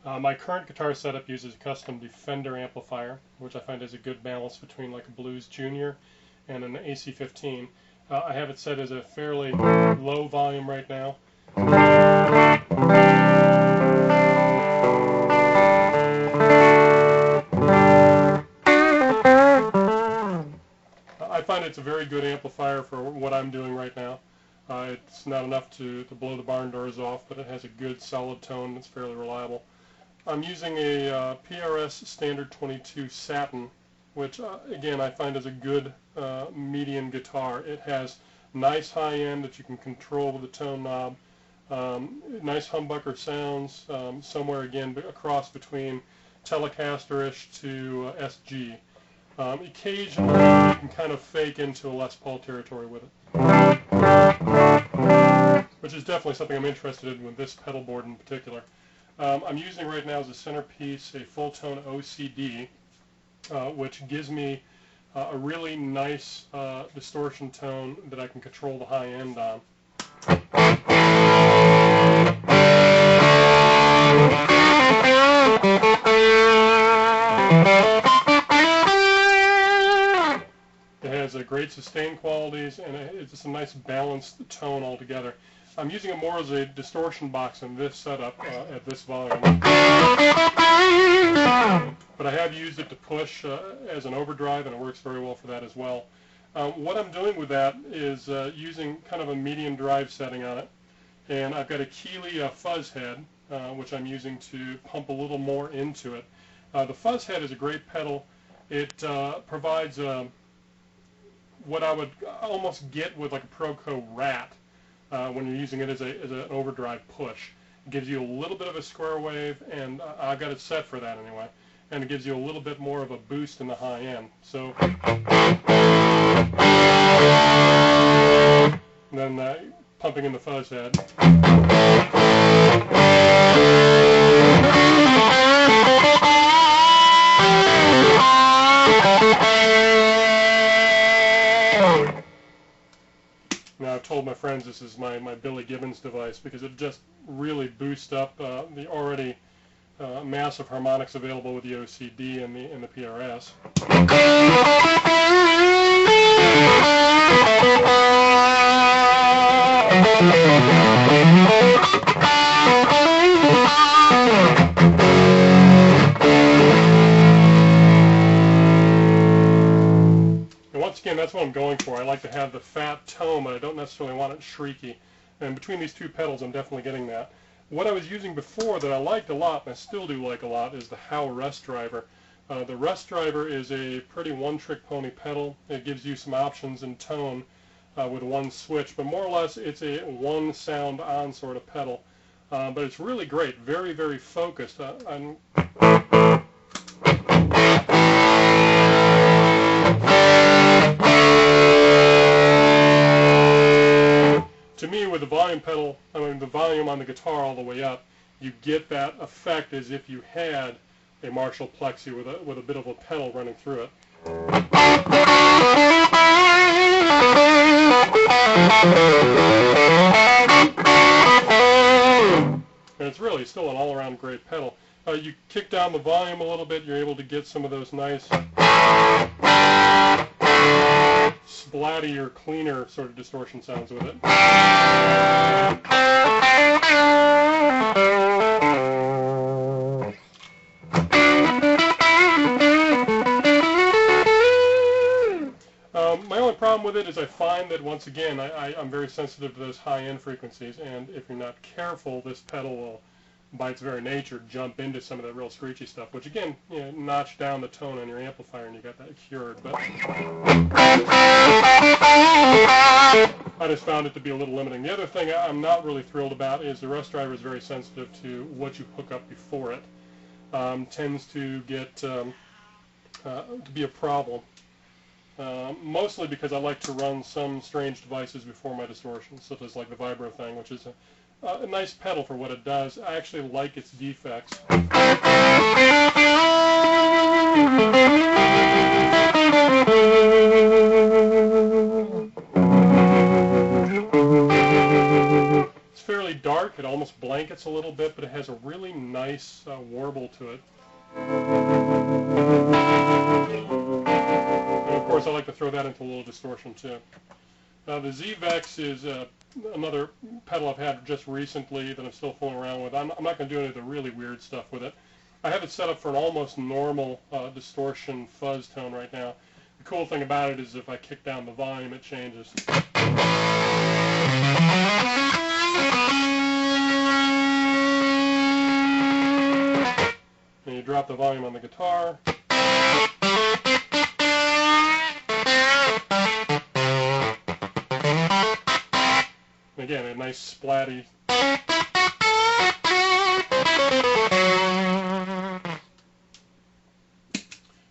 My current guitar setup uses a custom Defender amplifier, which I find is a good balance between like a Blues Junior and an AC-15. I have it set as a fairly low volume right now. I find it's a very good amplifier for what I'm doing right now. It's not enough to blow the barn doors off, but it has a good solid tone that's fairly reliable. I'm using a PRS Standard 22 Satin, which again I find is a good median guitar. It has nice high end that you can control with the tone knob, nice humbucker sounds, somewhere again across between Telecaster-ish to SG. Occasionally you can kind of fake into a Les Paul territory with it, which is definitely something I'm interested in with this pedal board in particular. I'm using right now as a centerpiece a full-tone OCD, which gives me a really nice distortion tone that I can control the high end on. It has great sustain qualities, and it's just a nice balanced tone altogether. I'm using it more as a distortion box in this setup at this volume. But I have used it to push as an overdrive, and it works very well for that as well. What I'm doing with that is using kind of a medium drive setting on it. And I've got a Keeley fuzz head, which I'm using to pump a little more into it. The fuzz head is a great pedal. It provides what I would almost get with like a Proco Rat. When you're using it as an overdrive push. It gives you a little bit of a square wave, and I've got it set for that anyway, and it gives you a little bit more of a boost in the high end. So and then pumping in the fuzz head. Now, I've told my friends this is my Billy Gibbons device because it just really boosts up the already massive harmonics available with the OCD and the PRS. Again, that's what I'm going for. I like to have the fat tone, but I don't necessarily want it shrieky. And between these two pedals, I'm definitely getting that. What I was using before that I liked a lot, and I still do like a lot, is the Howe Rest Driver. The Rest Driver is a pretty one-trick pony pedal. It gives you some options in tone with one switch, but more or less it's a one sound on sort of pedal. But it's really great, very, very focused. To me, with the volume pedal, the volume on the guitar all the way up, you get that effect as if you had a Marshall Plexi with a bit of a pedal running through it. And it's really still an all-around great pedal. You kick down the volume a little bit, you're able to get some of those nice splatty or cleaner sort of distortion sounds with it. My only problem with it is I find that once again I'm very sensitive to those high-end frequencies, and if you're not careful, this pedal will, by its very nature, jump into some of that real screechy stuff, which again, notch down the tone on your amplifier and you got that cured. But I just found it to be a little limiting. The other thing I'm not really thrilled about is the Rest Driver is very sensitive to what you hook up before it. Tends to get to be a problem. Mostly because I like to run some strange devices before my distortion, such as like the Vibro thing, which is a nice pedal for what it does. I actually like its defects. It's fairly dark. It almost blankets a little bit, but it has a really nice warble to it. And of course, I like to throw that into a little distortion too. Now the Z-Vex is another pedal I've had just recently that I'm still fooling around with. I'm not going to do any of the really weird stuff with it. I have it set up for an almost normal distortion fuzz tone right now. The cool thing about it is if I kick down the volume, it changes. And you drop the volume on the guitar. And again, a nice splatty.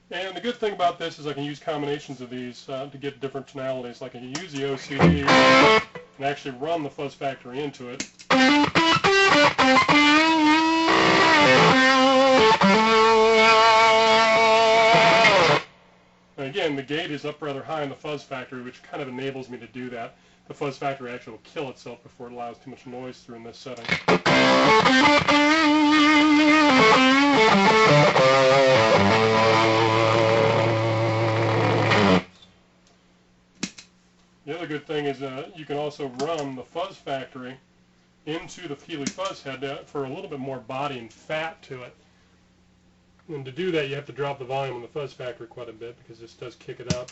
And the good thing about this is I can use combinations of these to get different tonalities. Like I can use the OCD and actually run the fuzz factory into it. And again, the gate is up rather high in the fuzz factory, which kind of enables me to do that. The fuzz factory actually will kill itself before it allows too much noise through in this setting. The other good thing is you can also run the fuzz factory into the Healy fuzz head for a little bit more body and fat to it. And to do that, you have to drop the volume on the fuzz factory quite a bit because this does kick it up.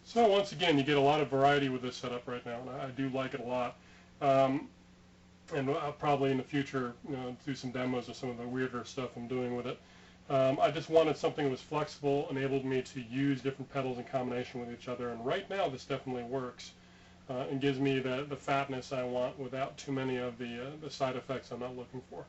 So once again, you get a lot of variety with this setup right now, and I do like it a lot. And I'll probably in the future, do some demos of some of the weirder stuff I'm doing with it. I just wanted something that was flexible, enabled me to use different pedals in combination with each other, and right now this definitely works and gives me the fatness I want without too many of the side effects I'm not looking for.